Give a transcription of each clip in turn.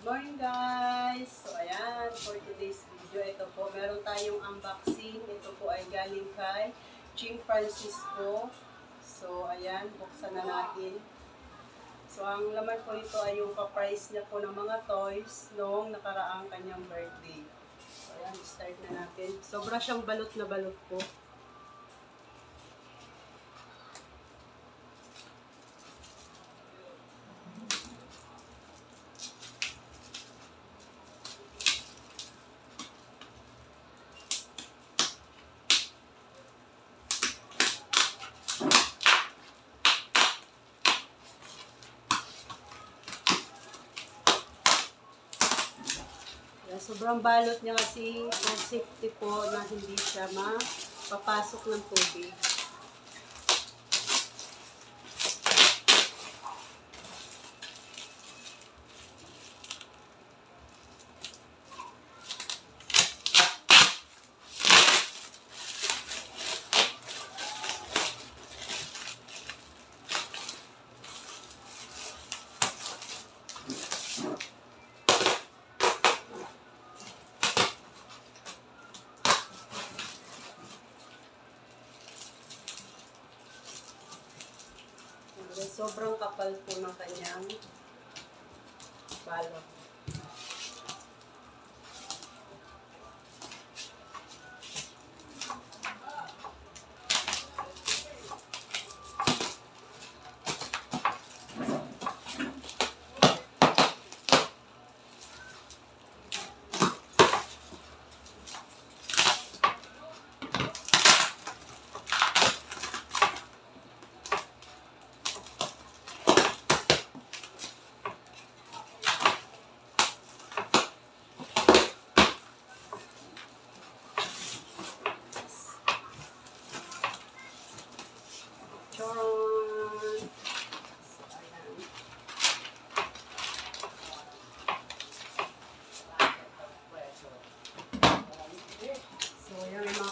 Morning guys! So ayan, for today's video, ito po, meron tayong unboxing. Ito po ay galing kay Ching Francisco. So ayan, buksan na natin. So ang laman po ito ay yung pa-price niya po ng mga toys noong nakaraang kanyang birthday. So ayan, start na natin. Sobra siyang balot na balot po. Sobrang balot niya kasi for safety po na hindi siya mapapasok ng tubig. Sobrang kapal po ng kanyang balot.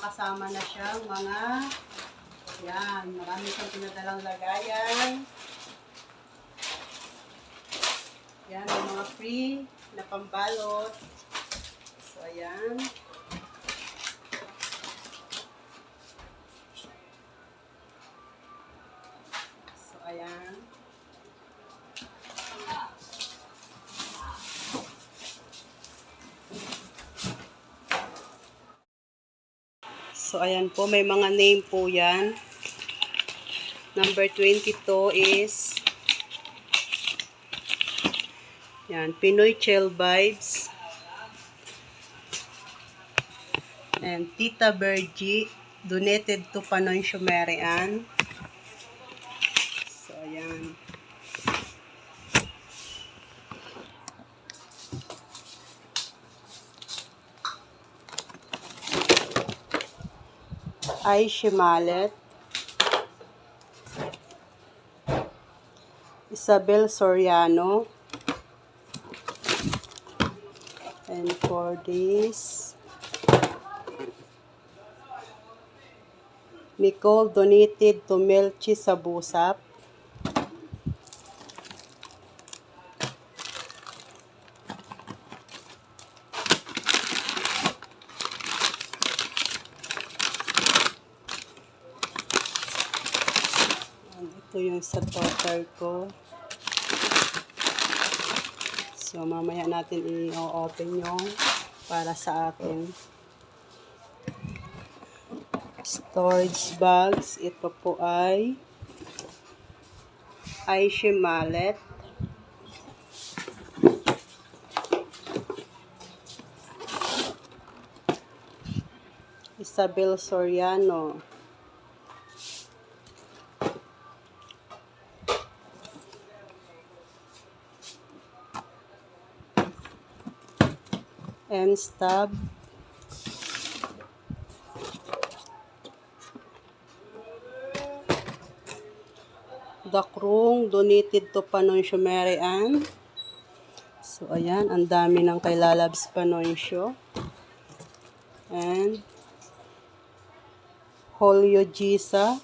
Kasama na siyang mga yan, marami siyang pinadalang lagayan. Yan, may mga free na pambalot. So, ayan. So, ayan. So, ayan po, may mga name po yan. Number 22 is yan, Pinoy Chill Vibes. And Tita Bergie, donated to Panoy Shumerian. So, ayan. Ay Shimalet, Isabel Soriano, and for this, Nicole donated to Melchi Sabusap. Ito yung sa daughter ko. So, mamaya natin i-open yung para sa akin. Storage bags. Ito po ay Aisha Mallet. Isabel Soriano. And Stab. Dakrung donated to Panoy Shumerian. So ayan, ang dami ng kay Lalabs Panoy Show. And Holyo Gisa.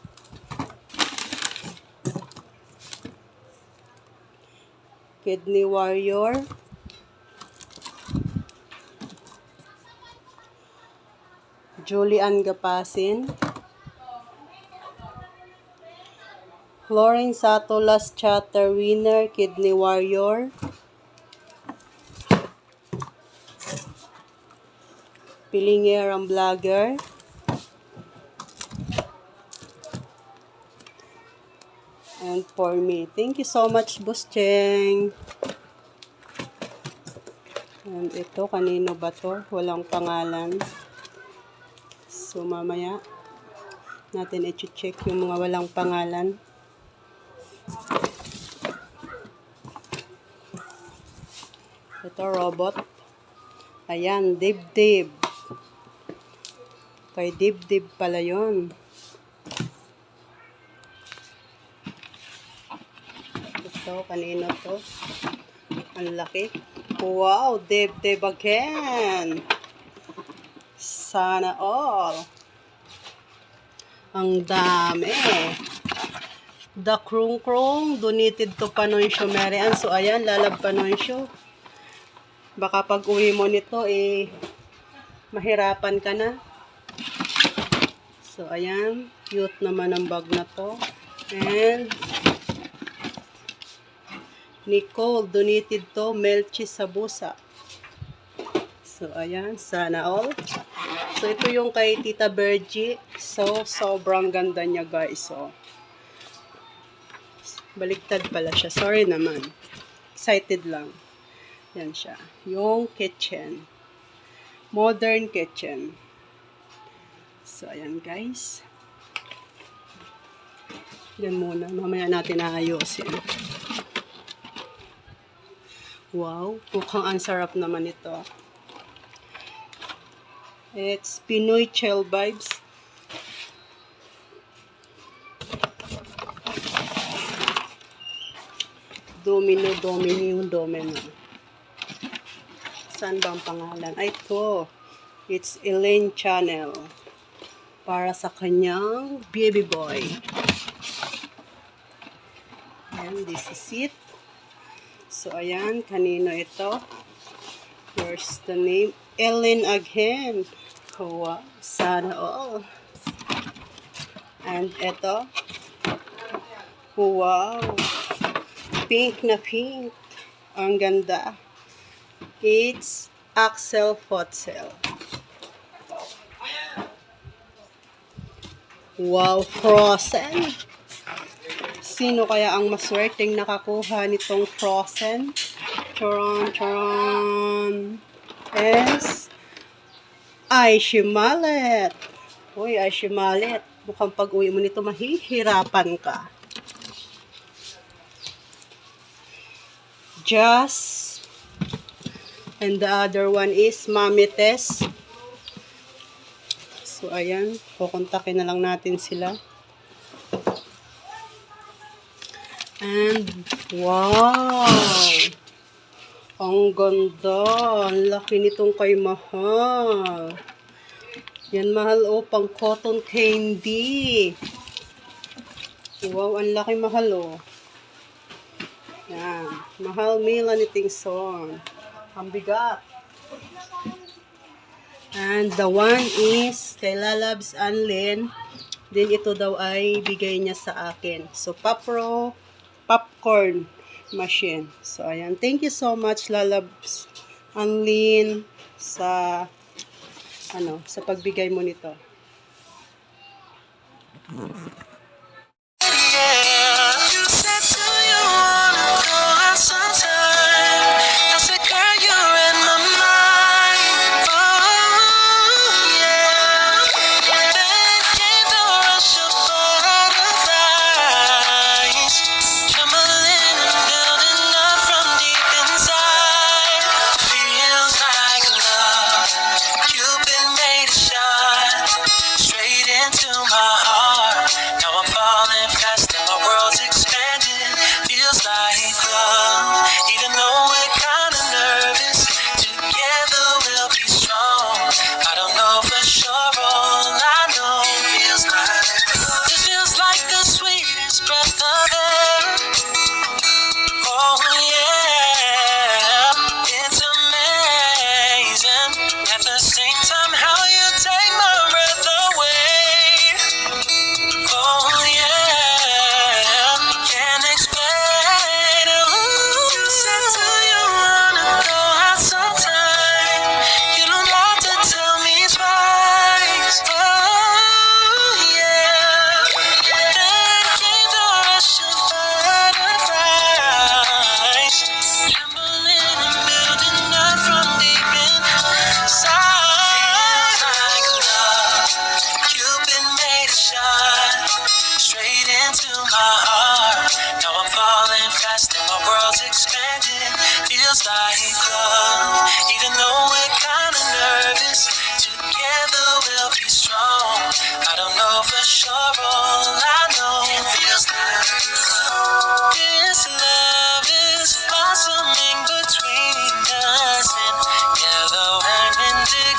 Kidney Warrior. Julian Gapasin. Lauren Sato, Last Chatter winner, Kidney Warrior. Pilinger ang vlogger. And for me. Thank you so much, Boss Cheng. And ito, kanino ba to? Walang pangalan. So, mamaya natin i-check yung mga walang pangalan. Ito, robot. Ayan, Dib-Dib. Kay Dib-Dib pala yun. Ito, kanino to? Ang laki. Wow, Dib-Dib again. Sana all. Ang dami. The Krung Krung, donated to Panonsyo Marian. So, ayan, lalab Panonsyo. Baka pag uwi mo nito, mahirapan ka na. So, ayan. Cute naman ang bag na to. And, Nicole, donated to Melchi Sabusa. So, ayan. Sana all. So, ito yung kay Tita Bergie. So, sobrang ganda niya, guys. So, baliktad pala siya. Sorry naman. Excited lang. Yan siya. Yung kitchen. Modern kitchen. So, ayan guys. Yan muna. Mamaya natin aayusin. Wow. Mukhang ang sarap naman ito. It's Pinoy Chill Vibes. Domino. Saan ba ang pangalan? Ay, ito. It's Elaine Channel. Para sa kanyang baby boy. And this is it. So, ayan. Kanino ito? Where's the name? Ellen again. Wow. Sana all. And ito. Wow. Pink na pink. Ang ganda. It's Axel Fotzel. Wow, Frozen. Sino kaya ang maswerteng nakakuha nitong Frozen? Charon. Yes. Aishi Mallet. Uy, Aishi Mallet. Mukhang pag-uwi mo nito, mahihirapan ka. Just. And the other one is Mami Tess. So, ayan. Kukontakin na lang natin sila. And, wow! Ang ganda. Ang laki nitong kay Mahal. Yan, Mahal, oh. Pang cotton candy. Wow, ang laki, Mahal, oh. Yan. Mahal Melanie Tingson. Ang bigat. And the one is kay Lalabs Anlin. Then ito daw ay bigay niya sa akin. So, popcorn machine. So, ayan. Thank you so much, Lalabs Anlin, sa pagbigay mo nito.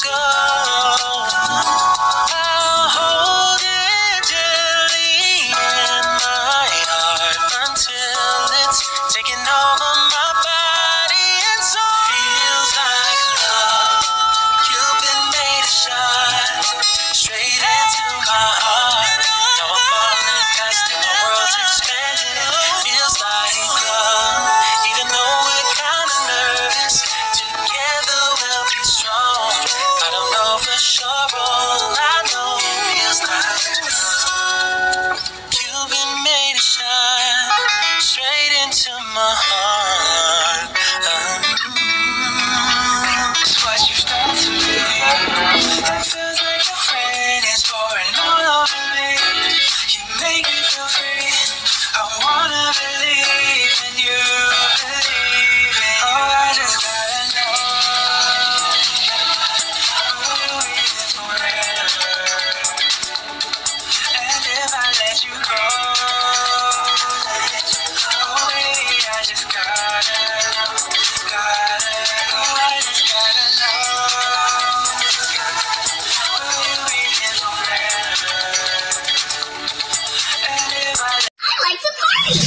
go. I'll hold it gently in my heart until it's taking over my body and soul. Feels like love. You've been made to shine straight into my heart. Now I'm falling fast and my world's expanding. Feels like love, even though we're kinda nervous. Together we'll be strong. I don't know for sure, all I know feels like love. You've been made to shine straight into my heart. It's what you've done to me. It feels like your rain is pouring all over me. You make me feel free. I wanna believe in you. Believe in you. Oh, I just gotta know. Will we live forever? And if I let you go, oh baby, I just gotta, oh I just gotta know. Will we live forever? And if I like to party.